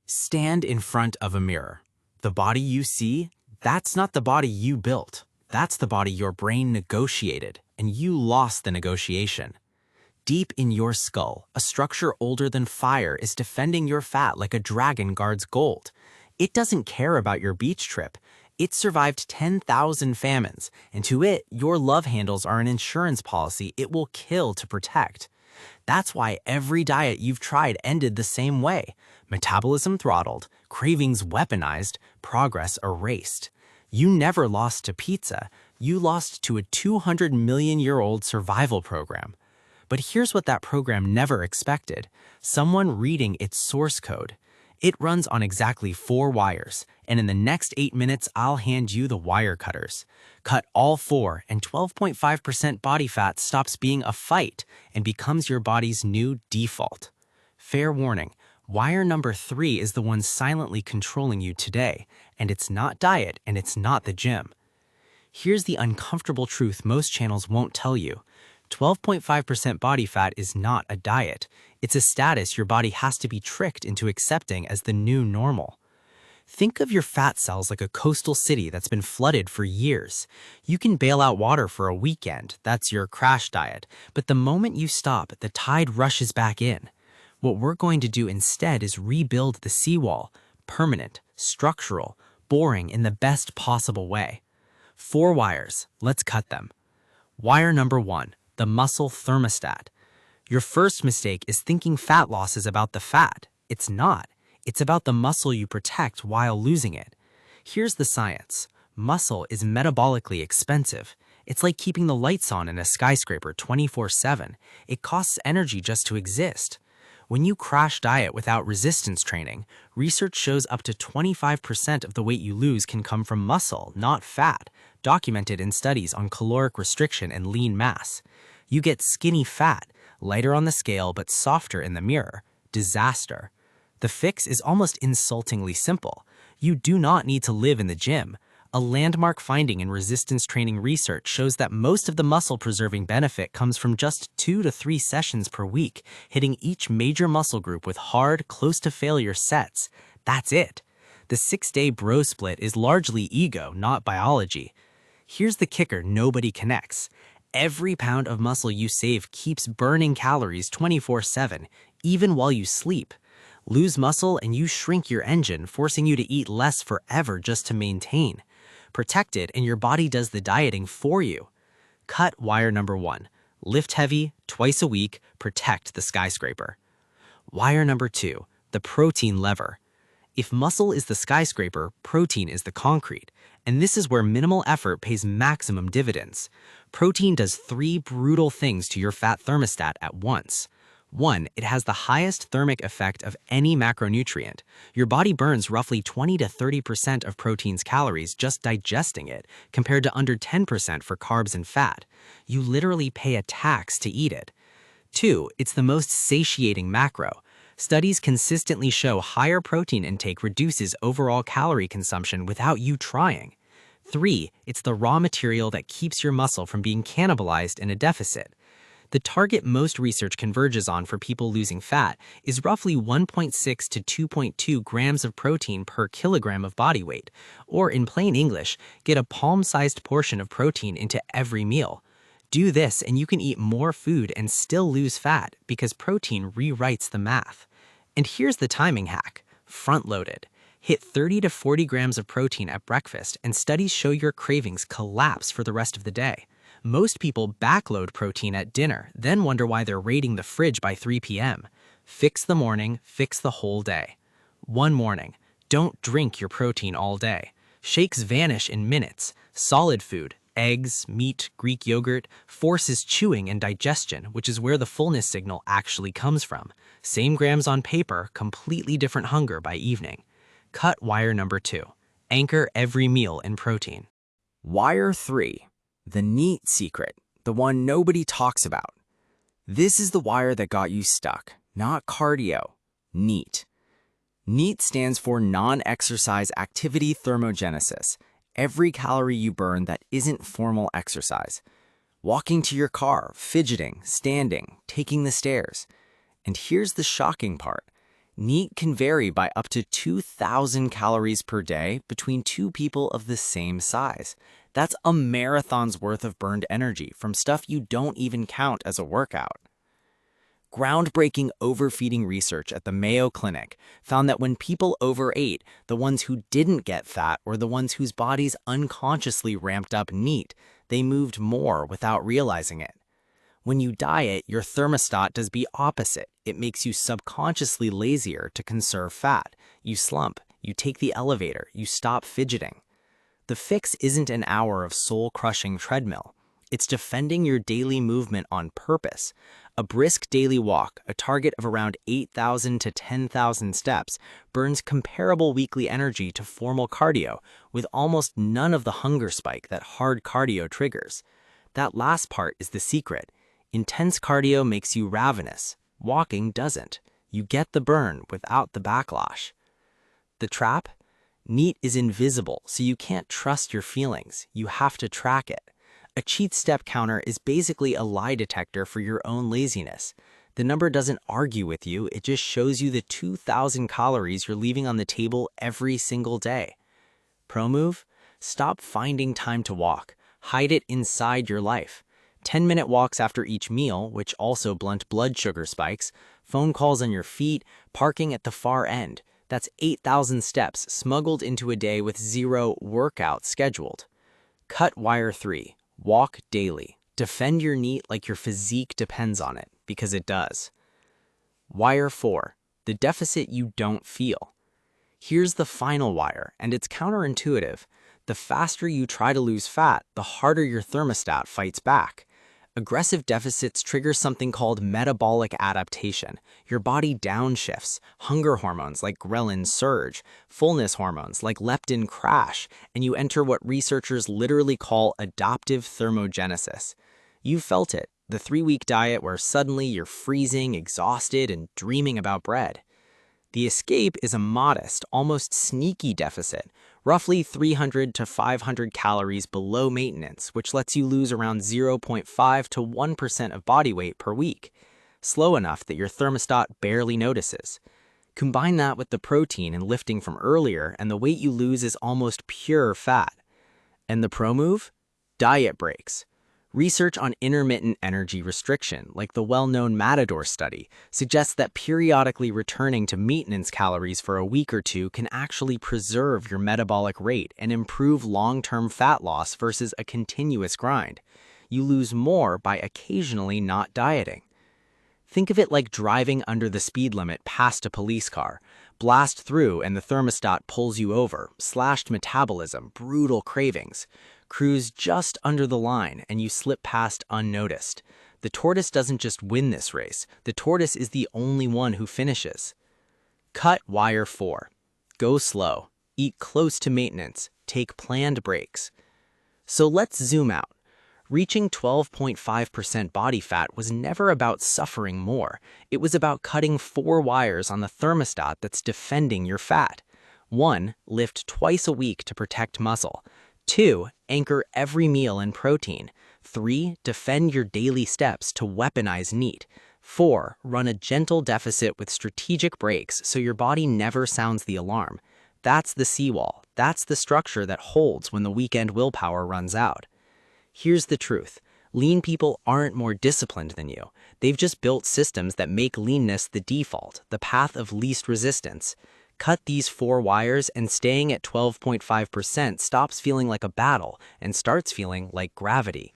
Stand in front of a mirror. The body you see, that's not the body you built. That's the body your brain negotiated, and you lost the negotiation. Deep in your skull, a structure older than fire is defending your fat like a dragon guards gold. It doesn't care about your beach trip. It survived 10,000 famines, and to it, your love handles are an insurance policy it will kill to protect. That's why every diet you've tried ended the same way. Metabolism throttled, cravings weaponized, progress erased. You never lost to pizza, you lost to a 200 million-year-old survival program. But here's what that program never expected: someone reading its source code. It runs on exactly 4 wires, and in the next 8 minutes, I'll hand you the wire cutters. Cut all 4, and 12.5% body fat stops being a fight and becomes your body's new default. Fair warning, wire number 3 is the one silently controlling you today, and it's not diet and it's not the gym. Here's the uncomfortable truth most channels won't tell you. 12.5% body fat is not a diet. It's a status your body has to be tricked into accepting as the new normal. Think of your fat cells like a coastal city that's been flooded for years. You can bail out water for a weekend, that's your crash diet, but the moment you stop, the tide rushes back in. What we're going to do instead is rebuild the seawall, permanent, structural, boring in the best possible way. 4 wires, let's cut them. Wire number 1. The muscle thermostat. Your first mistake is thinking fat loss is about the fat. It's not. It's about the muscle you protect while losing it. Here's the science. Muscle is metabolically expensive. It's like keeping the lights on in a skyscraper 24/7. It costs energy just to exist. When you crash diet without resistance training, research shows up to 25% of the weight you lose can come from muscle, not fat, documented in studies on caloric restriction and lean mass. You get skinny fat, lighter on the scale but softer in the mirror. Disaster. The fix is almost insultingly simple. You do not need to live in the gym. A landmark finding in resistance training research shows that most of the muscle-preserving benefit comes from just 2 to 3 sessions per week, hitting each major muscle group with hard, close-to-failure sets. That's it. The 6-day bro split is largely ego, not biology. Here's the kicker nobody connects. Every pound of muscle you save keeps burning calories 24/7, even while you sleep. Lose muscle and you shrink your engine, forcing you to eat less forever just to maintain. Protect it and your body does the dieting for you. Cut wire number 1. Lift heavy, twice a week, protect the skyscraper. Wire number 2. The protein lever. If muscle is the skyscraper, protein is the concrete. And this is where minimal effort pays maximum dividends. Protein does 3 brutal things to your fat thermostat at once. 1, it has the highest thermic effect of any macronutrient. Your body burns roughly 20 to 30% of protein's calories just digesting it, compared to under 10% for carbs and fat. You literally pay a tax to eat it. 2, it's the most satiating macro. Studies consistently show higher protein intake reduces overall calorie consumption without you trying. 3, it's the raw material that keeps your muscle from being cannibalized in a deficit. The target most research converges on for people losing fat is roughly 1.6 to 2.2 grams of protein per kilogram of body weight, or in plain English, get a palm-sized portion of protein into every meal. Do this and you can eat more food and still lose fat because protein rewrites the math. And here's the timing hack: front-loaded. Hit 30 to 40 grams of protein at breakfast and studies show your cravings collapse for the rest of the day. Most people backload protein at dinner, then wonder why they're raiding the fridge by 3 p.m. Fix the morning, fix the whole day. One morning, don't drink your protein all day. Shakes vanish in minutes. Solid food, eggs, meat, Greek yogurt, forces chewing and digestion, which is where the fullness signal actually comes from. Same grams on paper, completely different hunger by evening. Cut wire number 2. Anchor every meal in protein. Wire 3. The NEAT secret, the one nobody talks about. This is the wire that got you stuck, not cardio. NEAT. NEAT stands for non-exercise activity thermogenesis. Every calorie you burn that isn't formal exercise. Walking to your car, fidgeting, standing, taking the stairs. And here's the shocking part. NEAT can vary by up to 2,000 calories per day between two people of the same size. That's a marathon's worth of burned energy from stuff you don't even count as a workout. Groundbreaking overfeeding research at the Mayo Clinic found that when people overate, the ones who didn't get fat were the ones whose bodies unconsciously ramped up NEAT. They moved more without realizing it. When you diet, your thermostat does the opposite. It makes you subconsciously lazier to conserve fat. You slump, you take the elevator, you stop fidgeting. The fix isn't an hour of soul-crushing treadmill. It's defending your daily movement on purpose. A brisk daily walk, a target of around 8,000 to 10,000 steps, burns comparable weekly energy to formal cardio, with almost none of the hunger spike that hard cardio triggers. That last part is the secret. Intense cardio makes you ravenous. Walking doesn't. You get the burn without the backlash. The trap? NEAT is invisible, so you can't trust your feelings. You have to track it. A cheat step counter is basically a lie detector for your own laziness. The number doesn't argue with you, it just shows you the 2,000 calories you're leaving on the table every single day. Pro move? Stop finding time to walk. Hide it inside your life. 10-minute walks after each meal, which also blunt blood sugar spikes, phone calls on your feet, parking at the far end. That's 8,000 steps smuggled into a day with 0 workout scheduled. Cut wire 3. Walk daily. Defend your NEAT like your physique depends on it, because it does. Wire 4. The deficit you don't feel. Here's the final wire, and it's counterintuitive. The faster you try to lose fat, the harder your thermostat fights back. Aggressive deficits trigger something called metabolic adaptation. Your body downshifts. Hunger hormones like ghrelin surge, fullness hormones like leptin crash, and you enter what researchers literally call adaptive thermogenesis. You've felt it, the 3-week diet where suddenly you're freezing, exhausted, and dreaming about bread. The escape is a modest, almost sneaky deficit, roughly 300 to 500 calories below maintenance, which lets you lose around 0.5 to 1% of body weight per week, slow enough that your thermostat barely notices. Combine that with the protein and lifting from earlier, and the weight you lose is almost pure fat. And the pro move? Diet breaks. Research on intermittent energy restriction, like the well-known MATADOR study, suggests that periodically returning to maintenance calories for a week or two can actually preserve your metabolic rate and improve long-term fat loss versus a continuous grind. You lose more by occasionally not dieting. Think of it like driving under the speed limit past a police car. Blast through and the thermostat pulls you over. Slashed metabolism, brutal cravings. Cruise just under the line and you slip past unnoticed. The tortoise doesn't just win this race. The tortoise is the only one who finishes. Cut wire 4. Go slow. Eat close to maintenance. Take planned breaks. So let's zoom out. Reaching 12.5% body fat was never about suffering more. It was about cutting 4 wires on the thermostat that's defending your fat. 1. Lift twice a week to protect muscle. 2. Anchor every meal in protein. 3. Defend your daily steps to weaponize NEAT. 4. Run a gentle deficit with strategic breaks so your body never sounds the alarm. That's the seawall. That's the structure that holds when the weekend willpower runs out. Here's the truth. Lean people aren't more disciplined than you. They've just built systems that make leanness the default, the path of least resistance. Cut these 4 wires and staying at 12.5% stops feeling like a battle and starts feeling like gravity.